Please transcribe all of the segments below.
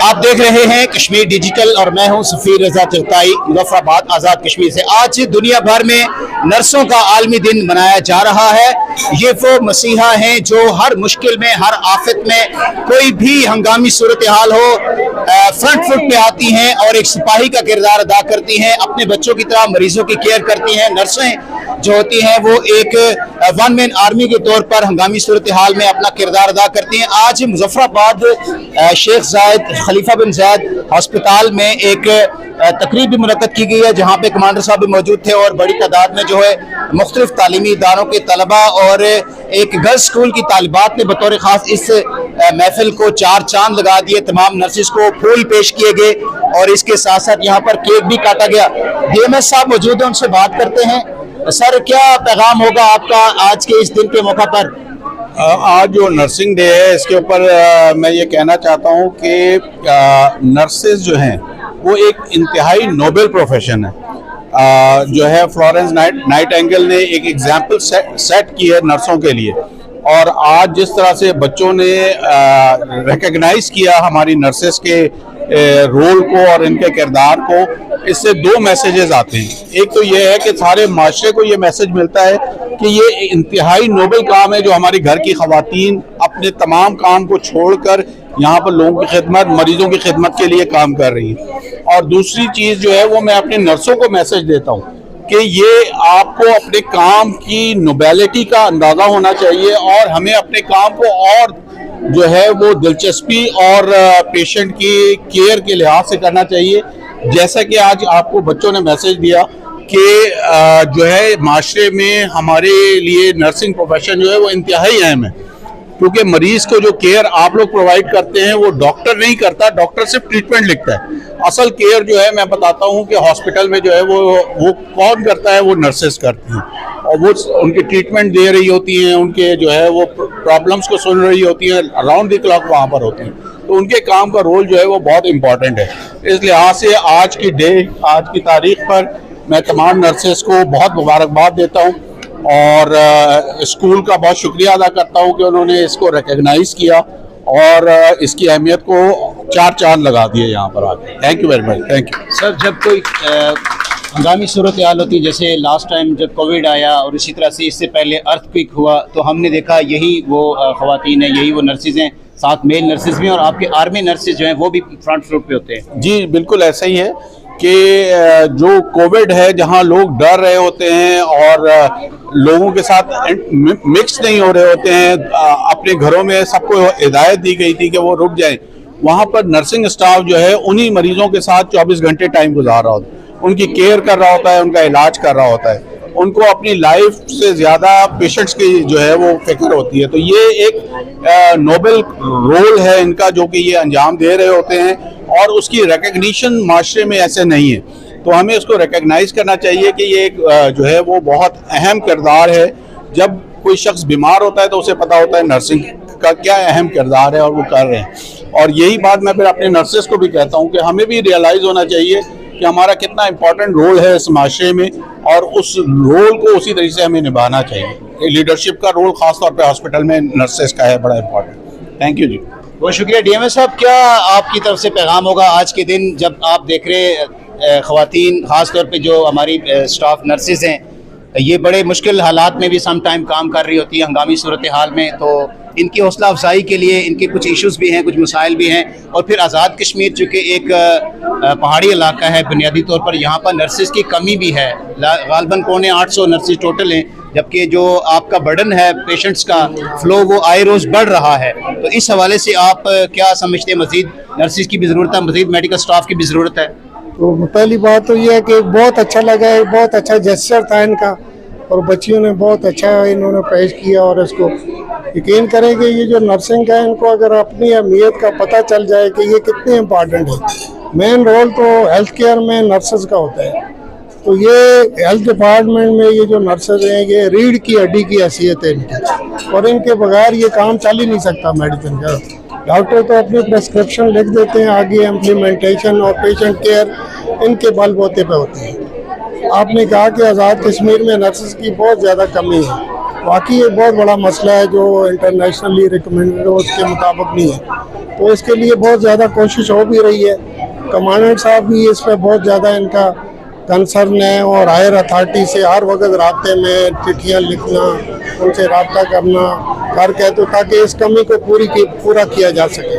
आप देख रहे हैं कश्मीर डिजिटल और मैं हूं सफीर रजा चगताई, मुजफ्फराबाद आज़ाद कश्मीर से। आज दुनिया भर में नर्सों का आलमी दिन मनाया जा रहा है। ये वो मसीहा हैं जो हर मुश्किल में, हर आफत में, कोई भी हंगामी सूरत हाल हो, फ्रंट फुट पे आती हैं और एक सिपाही का किरदार अदा करती हैं। अपने बच्चों की तरह मरीजों की केयर करती हैं। नर्सें जो होती हैं वो एक वन मैन आर्मी के तौर पर हंगामी सूरत हाल में अपना किरदार अदा करती हैं। आज मुजफ्फराबाद शेख जायद खलीफा बिन जायद हॉस्पिटल में एक तकरीब भी मुनक्कद की गई है, जहाँ पे कमांडर साहब भी मौजूद थे और बड़ी तादाद में जो है मुख्तलिफ तालीमी इदारों के तलबा और एक गर्ल्स स्कूल की तालिबात ने बतौर खास इस महफिल को चार चांद लगा दिए। तमाम नर्सिस को फूल पेश किए गए और इसके साथ साथ यहाँ पर केक भी काटा गया। DMS साहब मौजूद है, उनसे बात करते हैं। सर, क्या पैगाम होगा आपका आज के इस दिन के मौका पर? आज जो नर्सिंग डे है इसके ऊपर मैं ये कहना चाहता हूँ कि नर्सेज जो हैं वो एक इंतहाई नोबेल प्रोफेशन है। जो है फ्लोरेंस नाइटिंगेल ने एक एग्जाम्पल सेट की है नर्सों के लिए, और आज जिस तरह से बच्चों ने रिकग्नाइज किया हमारी नर्सेस के रोल को और इनके किरदार को, इससे दो मैसेजेस आते हैं। एक तो ये है कि सारे माशरे को ये मैसेज मिलता है कि ये इंतहाई नोबेल काम है जो हमारी घर की खवातीन अपने तमाम काम को छोड़कर यहाँ पर लोगों की खिदमत, मरीजों की खिदमत के लिए काम कर रही है। और दूसरी चीज़ जो है वो मैं अपने नर्सों को मैसेज देता हूँ कि ये आपको अपने काम की नोबेलिटी का अंदाज़ा होना चाहिए और हमें अपने काम को और जो है वो दिलचस्पी और पेशेंट की केयर के लिहाज से करना चाहिए। जैसा कि आज आपको बच्चों ने मैसेज दिया कि जो है माशरे में हमारे लिए नर्सिंग प्रोफेशन जो है वो इंतहाई अहम है, क्योंकि मरीज को जो केयर आप लोग प्रोवाइड करते हैं वो डॉक्टर नहीं करता, डॉक्टर सिर्फ ट्रीटमेंट लिखता है। असल केयर जो है मैं बताता हूँ कि हॉस्पिटल में जो है वो कौन करता है, वो नर्सेस करती हैं और वो उनकी ट्रीटमेंट दे रही होती हैं, उनके जो है वो प्रॉब्लम्स को सुन रही होती हैं, अराउंड द क्लॉक वहाँ पर होती हैं। तो उनके काम का रोल जो है वो बहुत इंपॉर्टेंट है। इस लिहाज से आज की डे, आज की तारीख पर मैं तमाम नर्सेस को बहुत मुबारकबाद देता हूँ और स्कूल का बहुत शुक्रिया अदा करता हूँ कि उन्होंने इसको रिकग्नाइज किया और इसकी अहमियत को चार चांद लगा दिए यहाँ पर आके। Thank you very much. Thank you sir. जब कोई हंगामी सूरत हाल होती है, जैसे लास्ट टाइम जब कोविड आया और इसी तरह से इससे पहले अर्थक्वेक हुआ, तो हमने देखा यही वो ख़वातीन हैं, यही वो नर्सिस हैं, साथ मेल नर्सिस भी हैं और आपके आर्मी नर्सिस जो हैं वो भी फ्रंट फ्लोर पे होते हैं। जी बिल्कुल ऐसा ही है कि जो कोविड है, जहां लोग डर रहे होते हैं और लोगों के साथ मिक्स नहीं हो रहे होते हैं, अपने घरों में सबको हिदायत दी गई थी कि वो रुक जाएं, वहां पर नर्सिंग स्टाफ जो है उन्हीं मरीजों के साथ 24 घंटे टाइम गुजार रहा होता है, उनकी केयर कर रहा होता है, उनका इलाज कर रहा होता है। उनको अपनी लाइफ से ज़्यादा पेशेंट्स की जो है वो फिक्र होती है। तो ये एक नोबेल रोल है इनका जो कि ये अंजाम दे रहे होते हैं और उसकी रिकग्निशन माशरे में ऐसे नहीं है। तो हमें इसको रिकग्नाइज करना चाहिए कि ये एक जो है वो बहुत अहम किरदार है। जब कोई शख्स बीमार होता है तो उसे पता होता है नर्सिंग का क्या अहम किरदार है और वो कर रहे हैं। और यही बात मैं फिर अपने नर्सेस को भी कहता हूँ कि हमें भी रियलाइज़ होना चाहिए कि हमारा कितना इम्पोर्टेंट रोल है इस माशरे में और उस रोल को उसी तरीके से हमें निभाना चाहिए। लीडरशिप का रोल खासतौर पे हॉस्पिटल में नर्सेस का है, बड़ा इम्पोर्टेंट। थैंक यू जी। बहुत शुक्रिया। DMS साहब, क्या आपकी तरफ से पैगाम होगा आज के दिन जब आप देख रहे ख़वातीन, ख़ासतौर पे जो हमारी स्टाफ नर्सेज हैं, ये बड़े मुश्किल हालात में भी सम टाइम काम कर रही होती है हंगामी सूरत हाल में, तो इनकी हौसला अफजाई के लिए इनके कुछ इश्यूज़ भी हैं, कुछ मसाइल भी हैं, और फिर आज़ाद कश्मीर चूँकि एक पहाड़ी इलाका है, बुनियादी तौर पर यहाँ पर नर्सेज की कमी भी है। गालबन 800 नर्सेज टोटल हैं, जबकि जो आपका बर्डन है पेशेंट्स का फ्लो वो आए रोज़ बढ़ रहा है। तो इस हवाले से आप क्या समझते हैं, मज़ीद नर्सेज की भी ज़रूरत है, मज़ीद मेडिकल स्टाफ की भी ज़रूरत है? तो पहली बात तो ये है कि बहुत अच्छा लगा है, बहुत अच्छा जेस्चर था इनका और बच्चियों ने बहुत अच्छा इन्होंने पेश किया। और इसको यकीन करें कि ये जो नर्सिंग है, इनको अगर अपनी अहमियत का पता चल जाए कि ये कितनी इम्पॉर्टेंट है। मेन रोल तो हेल्थ केयर में नर्सेज का होता है, तो ये हेल्थ डिपार्टमेंट में ये जो नर्सेज हैं ये रीढ़ की हड्डी की हैसियत है इनकी, और इनके बगैर ये काम चल ही नहीं सकता मेडिसिन का। डॉक्टर तो अपनी प्रेस्क्रिप्शन लिख देते हैं, आगे इम्प्लीमेंटेशन और पेशेंट केयर इनके बलबूते पे होती है। आपने कहा कि आज़ाद कश्मीर में नर्सेज की बहुत ज़्यादा कमी है, वाकई ये बहुत बड़ा मसला है जो इंटरनेशनली रिकमेंडेड है उसके मुताबिक नहीं है। तो इसके लिए बहुत ज़्यादा कोशिश हो भी रही है। कमांडेंट साहब भी इस पर बहुत ज़्यादा इनका कंसर्न है और हायर अथॉरिटी से हर वक्त रास्ते में चिट्ठियाँ लिखना, उनसे रब्ता करना करके तो ताकि इस कमी को पूरा किया जा सके।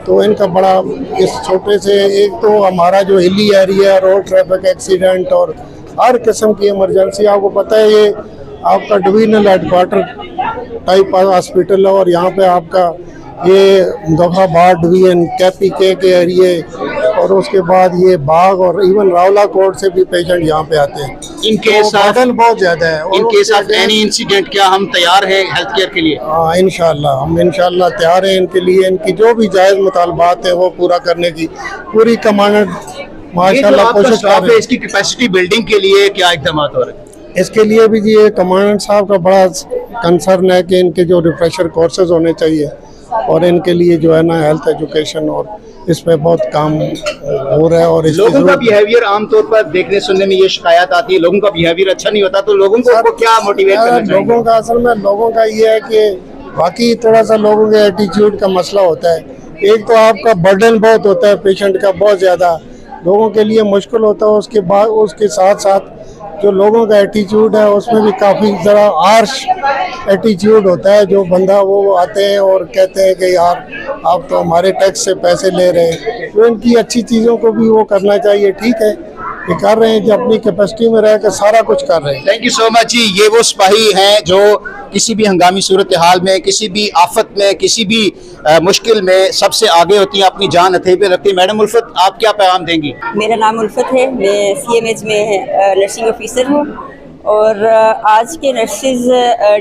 तो इनका बड़ा इस छोटे से एक तो हमारा जो hilly area, road traffic accident और हर किस्म की इमरजेंसी, आपको पता है ये आपका डिवीजनल हेडक्वार्टर टाइप हॉस्पिटल है और यहाँ पे आपका ये मुजफ्फराबाद डिवीजन के एरिए और उसके बाद ये बाग और इवन रावला कोर्ट से भी पेशेंट यहाँ पे आते हैं। इन केस ऑफ बहुत ज़्यादा है। In case of any incident क्या हम तैयार हैं हेल्थ केयर के लिए? हाँ, इंशाल्लाह हम इंशाल्लाह तैयार हैं इनके लिए। इनकी जो भी जायज़ मुतालबात है वो पूरा करने की पूरी कमांडेंट माशाल्लाह कोशिश कर रहे हैं। इसकी कैपेसिटी बिल्डिंग के लिए क्या इकदाम हो रहे हैं? इसके लिए भी ये कमांडेंट साहब का बड़ा कंसर्न है कि इनके जो रिफ्रेशर कोर्सेज होने चाहिए और इनके लिए जो है ना हेल्थ एजुकेशन और इस पे बहुत काम हो रहा है। और लोगों का बिहेवियर आमतौर पर देखने सुनने में ये शिकायत आती है, लोगों का बिहेवियर अच्छा नहीं होता, तो लोगों को क्या मोटिवेट करना चाहिए? लोगों का असल में लोगों का ये है कि बाकी थोड़ा सा लोगों के एटीट्यूड का मसला होता है। एक तो आपका बर्डन बहुत होता है पेशेंट का, बहुत ज़्यादा लोगों के लिए मुश्किल होता है। उसके बाद उसके साथ साथ जो लोगों का एटीट्यूड है उसमें भी काफ़ी ज़रा हार्श एटीट्यूड होता है। जो बंदा वो आते हैं और कहते हैं कि यार आप तो हमारे टैक्स से पैसे ले रहे हैं। तो इनकी अच्छी चीज़ों को भी वो करना चाहिए। ठीक है, ये कर रहे हैं जो अपनी कैपेसिटी में रह कर सारा कुछ कर रहे हैं। थैंक यू सो मच जी। ये वो सिपाही हैं जो किसी भी हंगामी सूरत हाल में, किसी भी आफत में, किसी भी मुश्किल में सबसे आगे होती हैं, अपनी जान हथेली पे रखती हैं। मैडम उल्फत, आप क्या पैगाम देंगी? मेरा नाम उल्फत है, मैं CMH में नर्सिंग ऑफिसर हूँ और आज के नर्सिस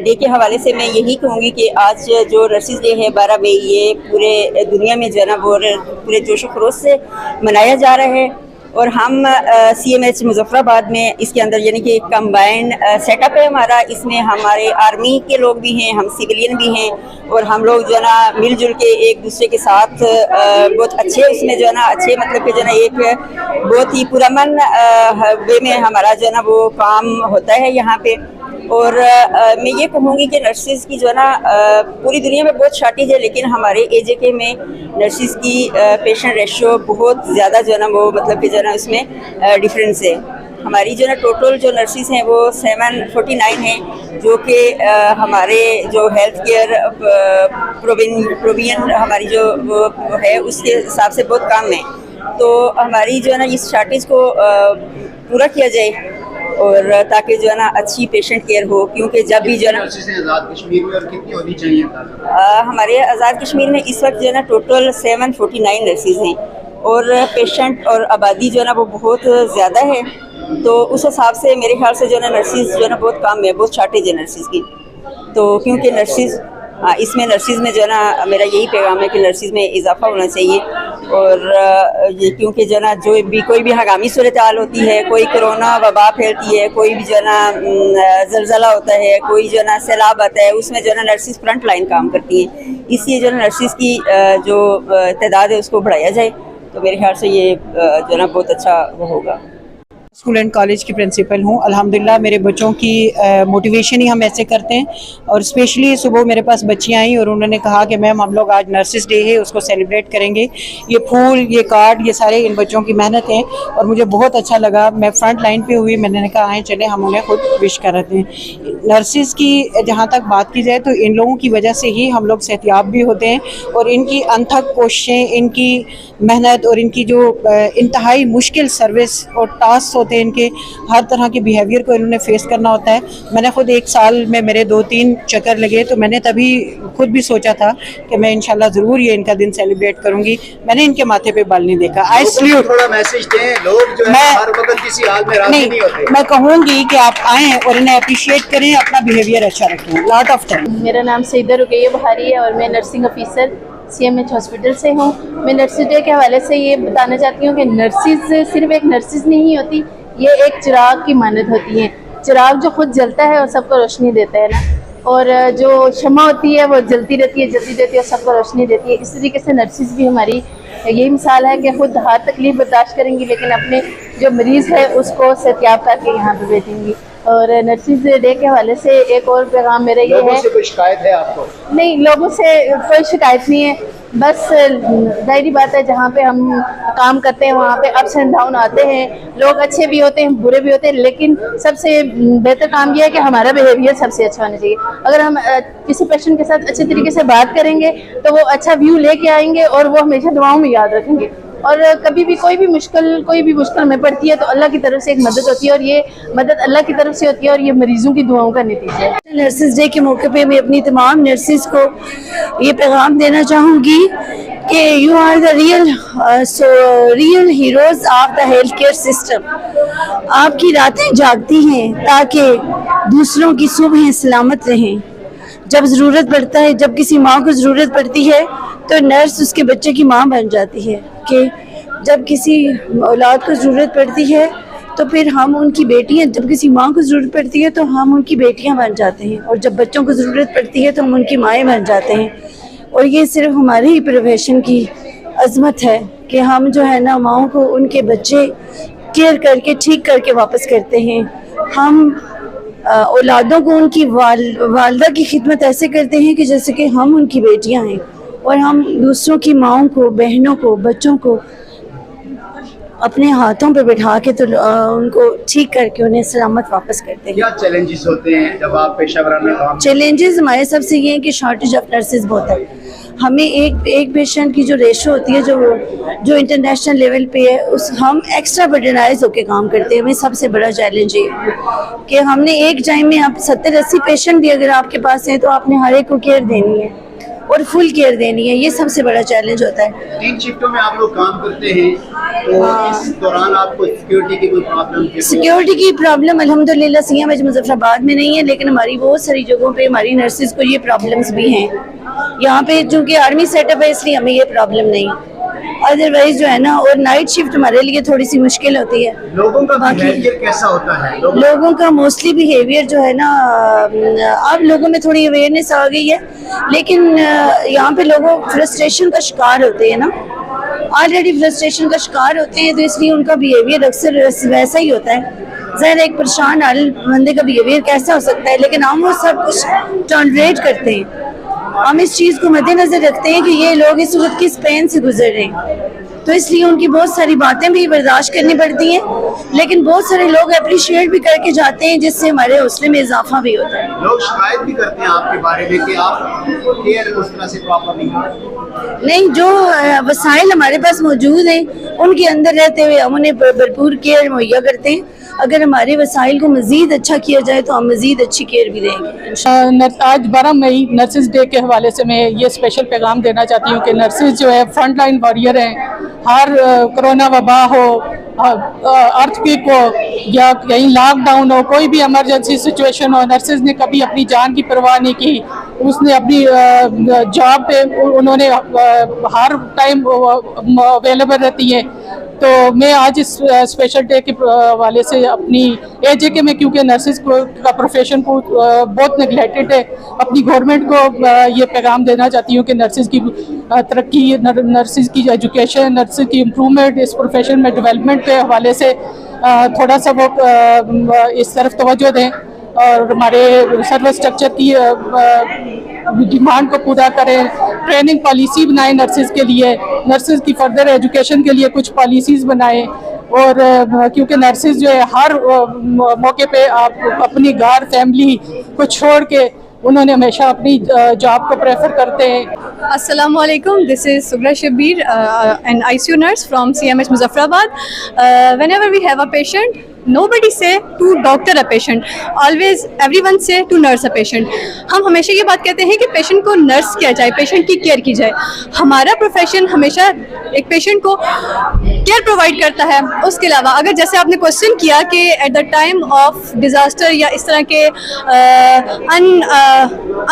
डे के हवाले से मैं यही कहूँगी कि आज जो नर्सिस डे है 12 मई, ये पूरे दुनिया में जो है ना वो पूरे जोश व खरोश से मनाया जा रहा है। और हम CMH मुजफ्फराबाद में इसके अंदर यानी कि कंबाइंड सेटअप है हमारा। इसमें हमारे आर्मी के लोग भी हैं, हम सिविलियन भी हैं और हम लोग जो है ना मिलजुल के एक दूसरे के साथ बहुत अच्छे उसमें जो है ना अच्छे मतलब कि जो है ना एक बहुत ही पुरअमन वे में हमारा जो है ना वो काम होता है यहाँ पे। और मैं ये कहूँगी कि नर्सिस की जो है ना पूरी दुनिया में बहुत शॉर्टेज है, लेकिन हमारे AJK में नर्सिस की पेशेंट रेशो बहुत ज़्यादा जो है ना वो मतलब कि जो है ना उसमें डिफरेंस है। हमारी जो है ना टोटल जो नर्सिस हैं वो 749 हैं, जो कि हमारे जो हेल्थ केयर प्रोविजन हमारी जो वो है उसके हिसाब से बहुत कम है। तो हमारी जो है ना इस शॉर्टेज को पूरा किया जाए और ताकि जो है ना अच्छी पेशेंट केयर हो, क्योंकि जब भी जो है ना आज़ाद कश्मीर में और कितनी होनी चाहिए? हमारे आज़ाद कश्मीर में इस वक्त जो है ना टोटल 749 नर्सिस हैं और पेशेंट और आबादी जो है ना वो बहुत ज़्यादा है। तो उस हिसाब से मेरे ख्याल से जो है ना नर्सिस जो है ना बहुत कम है, बहुत शॉर्टेज है नर्सिस की। तो क्योंकि नर्सिस इसमें नर्सिस में जो है ना मेरा यही पैगाम है कि नर्सिस में इजाफा होना चाहिए। और ये क्योंकि जो है ना जो भी कोई भी हंगामी सूरत हाल होती है, कोई कोरोना वबा फैलती है, कोई भी जो है ना ज़लज़ला होता है, कोई जो है ना सैलाब आता है, उसमें जो है ना नर्सिस फ्रंट लाइन काम करती हैं। इसलिए जो है ना नर्सिस की जो तादाद है उसको बढ़ाया जाए, तो मेरे ख्याल से ये जो है ना बहुत अच्छा वो होगा। स्कूल एंड कॉलेज की प्रिंसिपल हूँ। अल्हम्दुलिल्लाह मेरे बच्चों की मोटिवेशन ही हम ऐसे करते हैं। और स्पेशली सुबह मेरे पास बच्चियाँ आई और उन्होंने कहा कि मैम हम लोग आज नर्सिस डे है, उसको सेलिब्रेट करेंगे। ये फूल, ये कार्ड, ये सारे इन बच्चों की मेहनत है और मुझे बहुत अच्छा लगा। मैं फ्रंट लाइन पे हुई, मैंने कहा आए चले हम उन्हें खुद विश करते हैं। नर्सिस की जहाँ तक बात की जाए तो इन लोगों की वजह से ही हम लोग सेहतियाब भी होते हैं और इनकी अनथक कोशिशें, इनकी मेहनत और इनकी जो इंतहाई मुश्किल सर्विस और टास्क होते हैं, इनके हर तरह के बिहेवियर को इन्होंने फेस करना होता है। मैंने खुद एक साल में मेरे 2-3 चक्कर लगे, तो मैंने तभी खुद भी सोचा था कि मैं इंशाल्लाह ज़रूर ये इनका दिन सेलिब्रेट करूंगी। मैंने इनके माथे पे बाल नहीं देखा। I salute. थोड़ा मैसेज दें, लोग जो है हर वक्त किसी हाल में राजी नहीं होते। मैं कहूँगी कि आप आएँ और इन्हें अप्रिशिएट करें, अपना बिहेवियर अच्छा रखें। Lot of time. मेरा नाम सईदा रुकैया बुखारी है और मैं नर्सिंग ऑफिसर CMH हॉस्पिटल से हूँ। मैं नर्सिस डे के हवाले से ये बताना चाहती हूँ कि नर्सिस सिर्फ एक नर्सिस नहीं होती, ये एक चिराग की मानद होती है। चिराग जो खुद जलता है और सबको रोशनी देता है ना, और जो शमा होती है वो जलती रहती है और सबको रोशनी देती है। इस तरीके से नर्सिस भी हमारी यही मिसाल है कि खुद हर तकलीफ बर्दाश्त करेंगी, लेकिन अपने जो मरीज़ है उसको सेहतियाब करके यहाँ पर भेजेंगी। और नर्सिस डे के हवाले से एक और पैगाम मेरा ये लोगों है, से कोई शिकायत है आपको? नहीं लोगों से कोई शिकायत नहीं है, बस जाहिर बात है जहाँ पे हम काम करते हैं वहाँ पे अप्स एंड डाउन आते हैं, लोग अच्छे भी होते हैं बुरे भी होते हैं, लेकिन सबसे बेहतर काम यह है कि हमारा बिहेवियर सबसे अच्छा होना चाहिए। अगर हम किसी पेशेंट के साथ अच्छे तरीके से बात करेंगे तो वो अच्छा व्यू लेके आएंगे और वो हमेशा दुआओं में याद रखेंगे। और कभी भी कोई भी मुश्किल में पड़ती है तो अल्लाह की तरफ से एक मदद होती है और ये मदद अल्लाह की तरफ से होती है और ये मरीजों की दुआओं का नतीजा है। नर्सिस डे के मौके पे मैं अपनी तमाम नर्सिस को ये पैगाम देना चाहूँगी कि you are the real heroes of the health care system. आपकी रातें जागती हैं ताकि दूसरों की सुबह सलामत रहें। जब ज़रूरत पड़ता है, जब किसी माँ को ज़रूरत पड़ती है तो नर्स उसके बच्चे की माँ बन जाती है, कि जब किसी औलाद को ज़रूरत पड़ती है तो फिर हम उनकी बेटियां, जब किसी माँ को ज़रूरत पड़ती है तो हम उनकी बेटियां बन जाते हैं, और जब बच्चों को ज़रूरत पड़ती है तो हम उनकी माएँ बन जाते हैं। और ये सिर्फ हमारे ही प्रोफेशन की अजमत है कि हम जो है ना माओं को उनके बच्चे केयर करके ठीक करके वापस करते हैं। हम औलादों को उनकी वालदा की खिदमत ऐसे करते हैं कि जैसे कि हम उनकी बेटियां हैं, और हम दूसरों की माओं को, बहनों को, बच्चों को अपने हाथों पे बिठा के तो उनको ठीक करके उन्हें सलामत वापस करते हैं। क्या चैलेंजेस होते हैं जब आप पेशेवराना काम? चैलेंजेस हमारे सबसे ये हैं कि शॉर्टेज ऑफ नर्सेज बहुत है। हमें एक पेशेंट की जो रेशो होती है जो इंटरनेशनल लेवल पे है, उस हम एक्स्ट्रा बर्डनाइज होकर काम करते हैं। हमें सबसे बड़ा चैलेंज ये कि हमने एक टाइम में आप 70-80 पेशेंट भी अगर आपके पास हैं तो आपने हर एक को केयर देनी है और फुल केयर देनी है। ये सबसे बड़ा चैलेंज होता है। 3 शिफ्टों में आप लोग काम करते हैं तो इस दौरान आपको सिक्योरिटी की कोई प्रॉब्लम? सिक्योरिटी की प्रॉब्लम अल्हम्दुलिल्लाह सीएमएच मुजफ्फराबाद में नहीं है, लेकिन हमारी बहुत सारी जगहों पे हमारी नर्सिस को ये प्रॉब्लम्स भी हैं। यहाँ पे चूँकि आर्मी सेटअप है इसलिए हमें ये प्रॉब्लम नहीं, अदरवाइज जो है ना, और नाइट शिफ्ट हमारे लिए थोड़ी सी मुश्किल होती है। लोगों का बिहेवियर कैसा होता है? लोगों का मोस्टली बिहेवियर जो है ना, अब लोगों में थोड़ी अवेयरनेस आ गई है, लेकिन यहाँ पे लोगों फ्रस्ट्रेशन का शिकार होते हैं ना, ऑलरेडी फ्रस्ट्रेशन का शिकार होते हैं, तो इसलिए उनका बिहेवियर अक्सर वैसा ही होता है। ज़ाहिर एक परेशान बंदे का बिहेवियर कैसा हो सकता है, लेकिन हम वो सब कुछ टॉलरेट करते हैं। हम इस चीज़ को मद्देनजर रखते हैं कि ये लोग इस वक्त किस पेन से गुजर रहे हैं, तो इसलिए उनकी बहुत सारी बातें भी बर्दाश्त करनी पड़ती हैं, लेकिन बहुत सारे लोग अप्रिशिएट भी करके जाते हैं, जिससे हमारे हौसले में इजाफा भी होता है। लोग शिकायत भी करते हैं आपके बारे में कि आप केयर उस तरह से प्रॉपर नहीं, जो वसाइल हमारे पास मौजूद हैं उनके अंदर रहते हुए हम उन्हें भरपूर केयर मुहैया करते हैं। अगर हमारे वसाइल को मज़ीद अच्छा किया जाए तो हम मज़ीद अच्छी केयर भी देंगे। आज 12 मई नर्सिस डे के हवाले से मैं ये स्पेशल पैगाम देना चाहती हूँ कि नर्सिस जो है फ्रंट लाइन वॉरियर हैं। हर कोरोना वबा हो, अर्थक्वेक हो या कहीं लॉकडाउन हो, कोई भी इमरजेंसी सिचुएशन हो, नर्सिस ने कभी अपनी जान की परवाह नहीं की। उसने अपनी जॉब पे उन्होंने हर टाइम अवेलेबल रहती है। तो मैं आज इस स्पेशल डे के वाले से अपनी एजेके में, क्योंकि नर्सिस का प्रोफेशन को बहुत निगलेक्टेड है, अपनी गवर्नमेंट को ये पैगाम देना चाहती हूँ कि नर्सिस की तरक्की, नर्सिस की एजुकेशन, नर्सिस की इम्प्रूवमेंट, इस प्रोफेशन में डेवलपमेंट के हवाले से थोड़ा सा वो इस तरफ तवज्जो दें और हमारे सर्विस स्ट्रक्चर की डिमांड को पूरा करें। ट्रेनिंग पॉलिसी बनाएं नर्सिस के लिए, नर्सिस की फर्दर एजुकेशन के लिए कुछ पॉलिसीज़ बनाएं। और क्योंकि नर्सिस जो है हर मौके पे आप अपनी घर फैमिली को छोड़ के उन्होंने हमेशा अपनी जॉब को प्रेफर करते हैं। Assalamu alaikum. This is Sugra Shabir, an ICU nurse from CMH Muzaffarabad. Whenever we have a patient, nobody say to doctor a patient. Always everyone say to nurse a patient. हम हमेशा ये बात कहते हैं कि patient को nurse किया जाए, पेशेंट की केयर की जाए। हमारा प्रोफेशन हमेशा एक पेशेंट को केयर प्रोवाइड करता है। उसके अलावा अगर जैसे आपने क्वेश्चन किया कि at the time of disaster या इस तरह के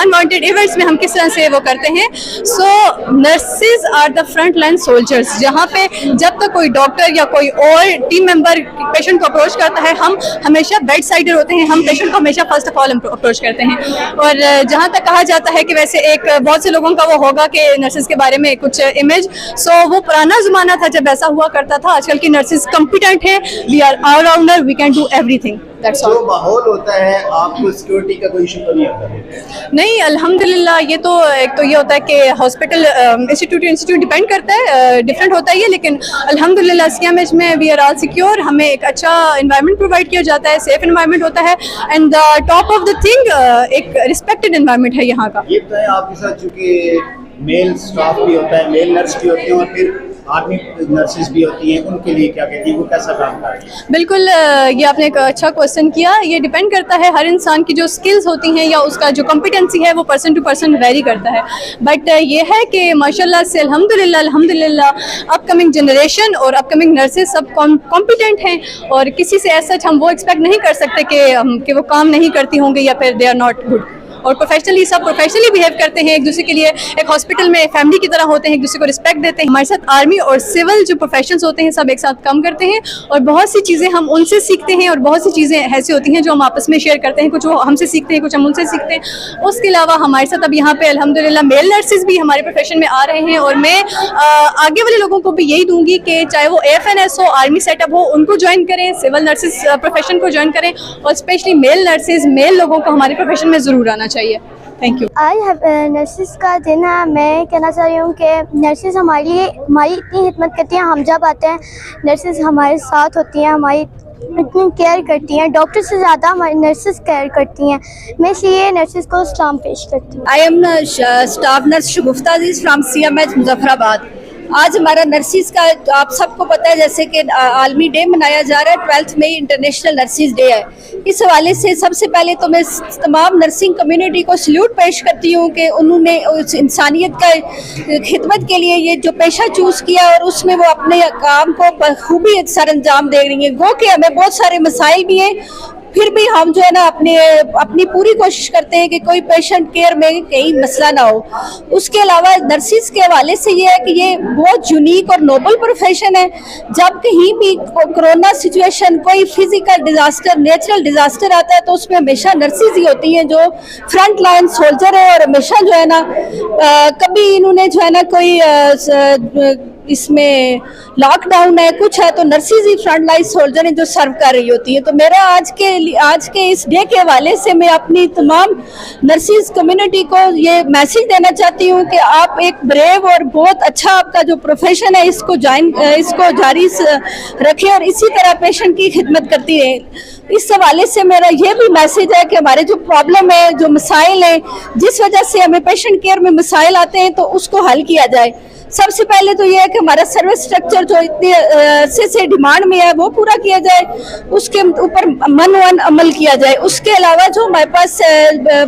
अनवांटेड इवेंट्स में हम किस तरह से वो करते हैं, so nurses are the front line soldiers. जहाँ पे जब तक कोई डॉक्टर या कोई और टीम मेंबर पेशेंट को अप्रोच करता है, हम हमेशा बेड साइडर होते हैं, हम पेशेंट को हमेशा फर्स्ट ऑफ ऑल अप्रोच करते हैं। और जहाँ तक कहा जाता है कि वैसे एक बहुत से लोगों का वो होगा कि नर्सेज के बारे में कुछ इमेज, सो वो पुराना ज़माना था जब ऐसा हुआ करता था। आजकल की नर्सेज कॉम्पिटेंट हैं, we are allrounder, we can do everything, that's all. जो माहौल होता है आपको सिक्योरिटी का कोई इशू तो नहीं होता? नहीं, अल्हम्दुलिल्लाह, ये तो एक तो ये होता है कि हॉस्पिटल इंस्टीट्यूट डिपेंड करता है, डिफरेंट होता है ये, लेकिन अल्हम्दुलिल्लाह CMH में वी आर ऑल सिक्योर, हमें एक अच्छा इन्वायरमेंट प्रोवाइड किया जाता है, सेफ इन्वायरमेंट होता है, and the top of the thing एक रिस्पेक्टेड इन्वायरमेंट है यहाँ का। ये बताएं, आपके साथ चूंकि मेल स्टाफ भी होता है, मेल नर्स भी होती हैं और फिर आर्मी नर्सेज भी होती हैं, उनके लिए क्या कहती है, वो कैसा काम कर रही है? बिल्कुल, ये आपने एक अच्छा क्वेश्चन किया। ये डिपेंड करता है हर इंसान की जो स्किल्स होती हैं या उसका जो कॉम्पिटेंसी है वो पर्सन टू पर्सन वेरी करता है, बट ये है कि माशाल्लाह से अल्हम्दुलिल्लाह अपकमिंग जनरेशन और अपकमिंग नर्सेज सब कॉम्पिटेंट हैं, और किसी से ऐसा हम वो एक्सपेक्ट नहीं कर सकते कि वो काम नहीं करती होंगी या फिर दे आर नॉट गुड। और प्रोफेशनली सब प्रोफेशनली बिहेव करते हैं, एक दूसरे के लिए एक हॉस्पिटल में फैमिली की तरह होते हैं, एक दूसरे को रिस्पेक्ट देते हैं। हमारे साथ आर्मी और सिविल जो प्रोफेशंस होते हैं सब एक साथ काम करते हैं, और बहुत सी चीज़ें हम उनसे सीखते हैं, और बहुत सी चीज़ें ऐसी होती हैं जो हम आपस में शेयर करते हैं, कुछ वो हमसे सीखते हैं, कुछ हम उनसे सीखते हैं। उसके अलावा हमारे साथ अब यहाँ पे अल्हम्दुलिल्लाह मेल नर्सेज भी हमारे प्रोफेशन में आ रहे हैं, और मैं आगे वाले लोगों को भी यही दूंगी कि चाहे वो AFNS हो, आर्मी सेटअप हो, उनको ज्वाइन करें, सिविल नर्सेज प्रोफेशन को ज्वाइन करें, और स्पेशली मेल नर्सेज, मेल लोगों को हमारे प्रोफेशन में ज़रूर आना चाहिए। Thank you. आज नर्सेस का दिन है। मैं कहना चाह रही हूँ कि नर्सेस हमारी इतनी खिदमत करती हैं, हम जब आते हैं नर्सेस हमारे साथ होती हैं, हमारी इतनी केयर करती हैं, डॉक्टर से ज़्यादा हमारी नर्सेस केयर करती हैं। मैं इसलिए नर्सेस को सलाम पेश करती हूँ। I am staff nurse Shagufta Aziz from CMH Muzaffarabad. आज हमारा नर्सिस का आप सबको पता है जैसे कि आलमी डे मनाया जा रहा है, 12 मई इंटरनेशनल नर्सिस डे है। इस हवाले से सबसे पहले तो मैं तमाम नर्सिंग कम्युनिटी को सल्यूट पेश करती हूँ कि उन्होंने उस इंसानियत का खिदमत के लिए ये जो पेशा चूज़ किया और उसमें वो अपने काम को बखूबी सर अंजाम दे रही हैं। गो कि हमें बहुत सारे मसाइल भी हैं, फिर भी हम जो है ना अपनी पूरी कोशिश करते हैं कि कोई पेशेंट केयर में कहीं मसला ना हो। उसके अलावा नर्सिस के हवाले से ये है कि ये बहुत यूनिक और नोबल प्रोफेशन है। जब कहीं भी कोरोना सिचुएशन, कोई फिजिकल डिजास्टर, नेचुरल डिजास्टर आता है तो उसमें हमेशा नर्सिस ही होती हैं जो फ्रंट लाइन सोल्जर है, और हमेशा जो है ना कभी इन्होंने जो है ना कोई इसमें लॉकडाउन है कुछ है तो नर्सिस ही फ्रंट लाइन सोल्जर हैं जो सर्व कर रही होती है। तो मेरा आज के इस डे के हवाले से मैं अपनी तमाम नर्सिस कम्युनिटी को ये मैसेज देना चाहती हूँ कि आप एक ब्रेव और बहुत अच्छा आपका जो प्रोफेशन है इसको जारी रखें और इसी तरह पेशेंट की खिदमत करती रहें। इस हवाले से मेरा ये भी मैसेज है कि हमारे जो प्रॉब्लम है, जो मसाइल हैं, जिस वजह से हमें पेशेंट केयर में मसाइल आते हैं तो उसको हल किया जाए। सबसे पहले तो ये है कि हमारा सर्विस स्ट्रक्चर जो इतने अरसे से डिमांड में है वो पूरा किया जाए, उसके ऊपर मन अमल किया जाए। उसके अलावा जो हमारे पास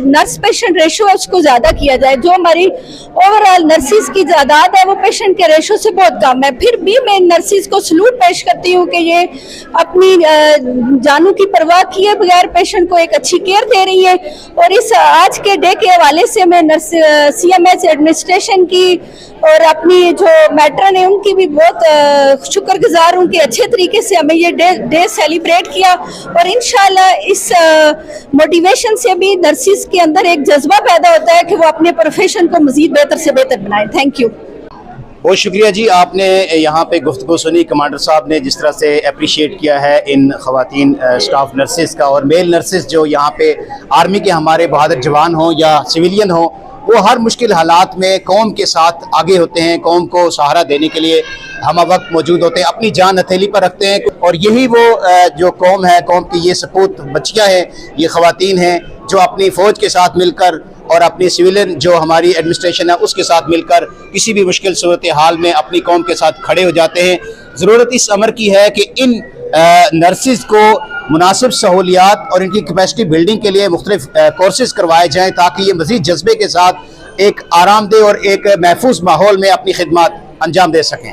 नर्स पेशेंट रेशो है उसको ज़्यादा किया जाए। जो हमारी ओवरऑल नर्सिस की तादाद है वो पेशेंट के रेशो से बहुत कम है। फिर भी मैं नर्सिस को सलूट पेश करती हूँ कि ये अपनी जानों की परवाह किए बगैर पेशेंट को एक अच्छी केयर दे रही है। और इस आज के डे के हवाले से मैं CMH एडमिनिस्ट्रेशन की और अपनी जो मैट्रन है उनकी भी बहुत शुक्रगुजार हूँ कि अच्छे तरीके से हमें ये डे सेलिब्रेट किया, और इंशाल्लाह इस मोटिवेशन से भी नर्सिस के अंदर एक जज्बा पैदा होता है कि वो अपने प्रोफेशन को मजीद बेहतर से बेहतर बनाए। Thank you. बहुत शुक्रिया जी, आपने यहाँ पे गुफ्तगू सुनी। कमांडर साहब ने जिस तरह से अप्रिशिएट किया है इन ख़वातीन स्टाफ नर्सिस का, और मेल नर्सिस जो यहाँ पे आर्मी के हमारे बहादुर जवान हों या सिविलियन हों, वो हर मुश्किल हालात में कौम के साथ आगे होते हैं, कौम को सहारा देने के लिए हम वक्त मौजूद होते हैं, अपनी जान हथेली पर रखते हैं। और यही वो जो कौम है, कौम की ये सपूत बच्चियाँ हैं, ये ख़वातीन हैं जो अपनी फ़ौज के साथ मिलकर और अपनी सिविलियन जो हमारी एडमिनिस्ट्रेशन है उसके साथ मिलकर किसी भी मुश्किल सूरत हाल में अपनी कौम के साथ खड़े हो जाते हैं। ज़रूरत इस अमर की है कि इन नर्सिस को मुनासिब सहूलियात और इनकी कैपेसिटी बिल्डिंग के लिए मुख्तलिफ कोर्सेज करवाए जाएँ ताकि ये मज़ीद जज्बे के साथ एक आरामदेह और एक महफूज माहौल में अपनी खिदमत अंजाम दे सकें।